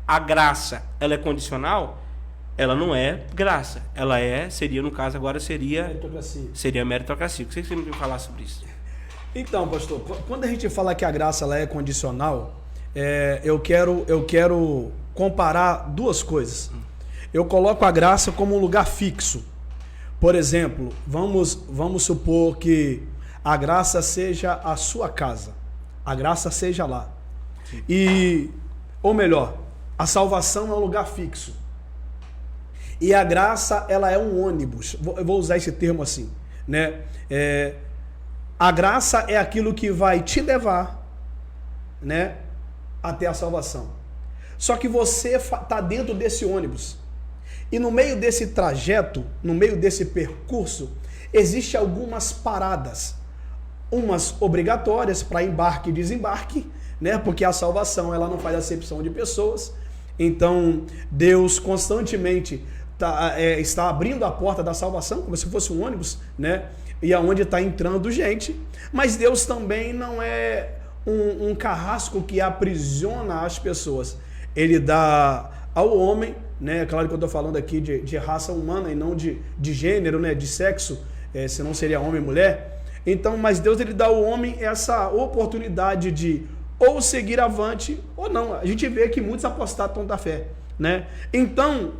a graça, ela é condicional, ela não é graça. Ela seria, no caso agora, seria meritocracia. O que você me falar sobre isso? Então, pastor, quando a gente fala que a graça ela é condicional, eu quero comparar duas coisas. Eu coloco a graça como um lugar fixo. Por exemplo, vamos supor que a graça seja a sua casa. A graça seja lá. Ou melhor, a salvação é um lugar fixo. E a graça, ela é um ônibus. Eu vou usar esse termo assim, né? A graça é aquilo que vai te levar, né, até a salvação. Só que você está dentro desse ônibus. E no meio desse trajeto, no meio desse percurso, existem algumas paradas. Umas obrigatórias para embarque e desembarque, né? Porque a salvação ela não faz acepção de pessoas. Então, Deus constantemente está abrindo a porta da salvação, como se fosse um ônibus, né? E aonde está entrando gente. Mas Deus também não é um carrasco que aprisiona as pessoas. Ele dá ao homem, né? Claro que eu estou falando aqui de raça humana e não de gênero, né? De sexo, senão seria homem e mulher. Então, mas Deus ele dá ao homem essa oportunidade de ou seguir avante ou não. A gente vê que muitos apostatam da fé, né? Então,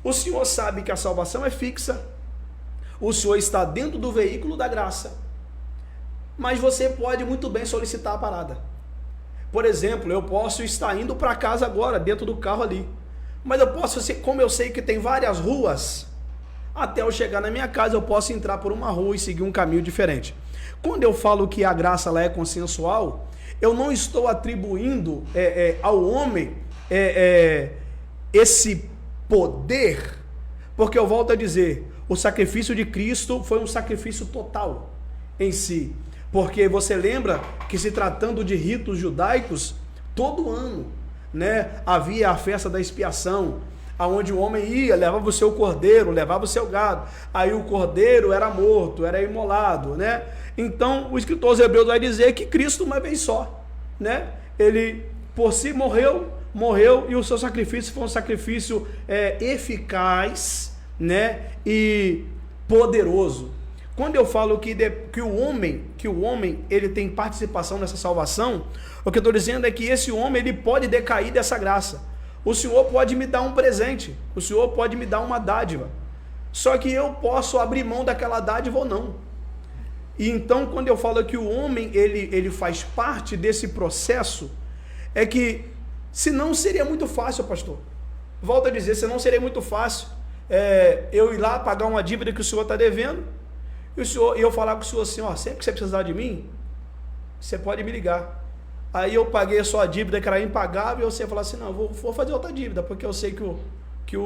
o Senhor sabe que a salvação é fixa. O Senhor está dentro do veículo da graça. Mas você pode muito bem solicitar a parada. Por exemplo, eu posso estar indo para casa agora, dentro do carro ali. Mas eu posso, como eu sei que tem várias ruas, até eu chegar na minha casa, eu posso entrar por uma rua e seguir um caminho diferente. Quando eu falo que a graça ela é consensual, eu não estou atribuindo ao homem esse poder, porque eu volto a dizer, o sacrifício de Cristo foi um sacrifício total em si. Porque você lembra que, se tratando de ritos judaicos, todo ano, né, havia a festa da expiação, aonde o homem ia, levava o seu cordeiro, levava o seu gado, aí o cordeiro era morto, era imolado, né? Então, o escritor aos Hebreus vai dizer que Cristo uma vez só, né? Ele por si morreu e o seu sacrifício foi um sacrifício eficaz, né? E poderoso. Quando eu falo que o homem ele tem participação nessa salvação, o que eu estou dizendo é que esse homem ele pode decair dessa graça. O Senhor pode me dar um presente, o Senhor pode me dar uma dádiva, só que eu posso abrir mão daquela dádiva ou não. E então, quando eu falo que o homem ele faz parte desse processo, é que senão seria muito fácil, pastor. Volto a dizer, senão seria muito fácil eu ir lá pagar uma dívida que o Senhor está devendo, e eu falar com o Senhor assim, ó, sempre que você precisar de mim, você pode me ligar. Aí eu paguei a sua dívida que era impagável, e você falar assim, não, vou fazer outra dívida, porque eu sei que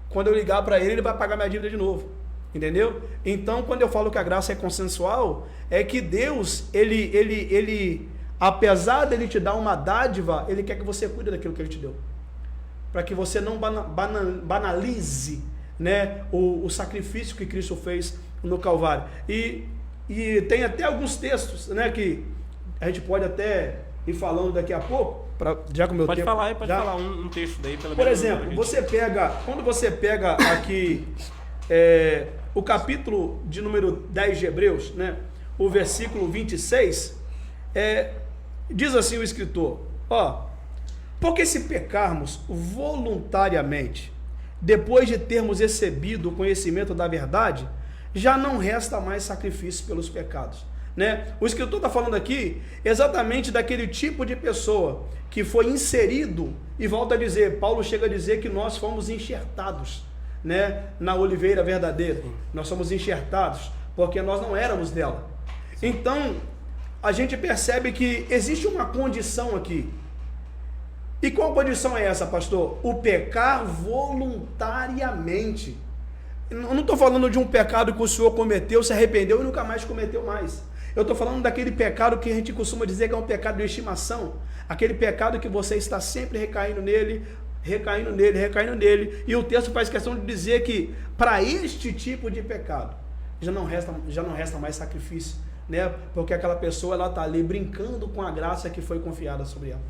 quando eu ligar para ele vai pagar minha dívida de novo. Entendeu? Então, quando eu falo que a graça é consensual, é que Deus, ele apesar dele te dar uma dádiva, ele quer que você cuide daquilo que ele te deu. Para que você não banalize, né, o sacrifício que Cristo fez no Calvário. E tem até alguns textos, né, que a gente pode até ir falando daqui a pouco. Já com o meu pode tempo, falar um texto daí. Por exemplo, quando você pega aqui o capítulo de número 10 de Hebreus, né, o versículo 26, diz assim o escritor, porque se pecarmos voluntariamente, depois de termos recebido o conhecimento da verdade, já não resta mais sacrifício pelos pecados, né? O escritor está falando aqui exatamente daquele tipo de pessoa que foi inserido, e volta a dizer, Paulo chega a dizer que nós fomos enxertados, né, na oliveira verdadeira. Nós somos enxertados porque nós não éramos dela. Então a gente percebe que existe uma condição aqui. E qual condição é essa, pastor? O pecar voluntariamente. Eu não estou falando de um pecado que o senhor cometeu, se arrependeu e nunca mais cometeu mais. Eu estou falando daquele pecado que a gente costuma dizer que é um pecado de estimação. Aquele pecado que você está sempre recaindo nele, e o texto faz questão de dizer que para este tipo de pecado já não resta mais sacrifício, né? Porque aquela pessoa ela está ali brincando com a graça que foi confiada sobre ela.